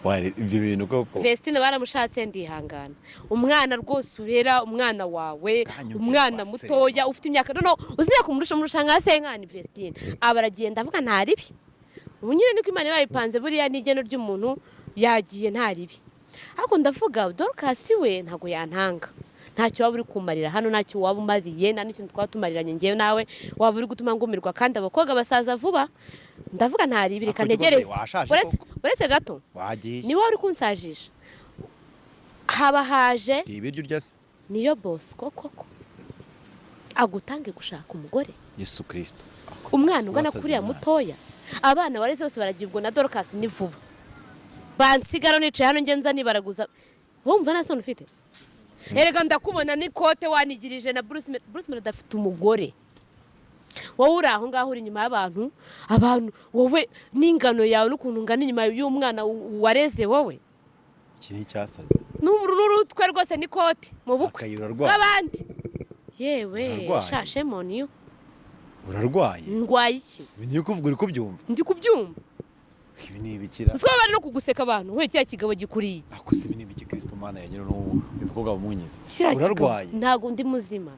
wari ibyo bintu koko Vestine baramushatse ndihangana umwana rwose ubera umwana wawe umwana mutoya ufite imyaka no uzinya kumurusha nka senkani Vestine abaragenda avuga ntaribi ubu nyine niko Imana bayipanze buriya n'igeno ry'umuntu yagiye ntaribi ariko ndavuga Dorcas we ntago yantanga ntacyo waba uri kumarira hano ntacyo waba umariye nta n'ikintu twatumariranye ngewe nawe waba uri gutuma ngumirwa kandi abakobwa basaza vuba ndavuga ntaribi reka ntegereze uretse gato niwe uri kunsajisha haba haje ibiryo ryase niyo boss koko agutange gushaka umugore Yesu Kristo umwana ungana kuriya mutoya abana bareze bose baragibwa na Dorcas ni vuba bansigara nicaye hano ngenza nibaraguza wumva nta soni ufite erega ndakubona n'ikote wanigirije na Bruce dafite umugore wowe uri aho ngaho uri inyuma y'abantu wowe n'ingano yawe n'ukuntu ungana inyuma y'umwana wareze wowe iki ni cyasaze n'urutwe rwose n'ikote mu bukwe bw'abandi yewe shashe moniyo urarwaye ndwaye iki ngiye kuvuga uri kubyumva ndi kubyumva ibi ni ibikira uswa bari no kuguseka abantu nkwe cya kigabo gikuriye akose ibi ni ibiki Kristo Mana yanyiro no ibikorwa bamunyize urarwaye ntago ndi muzima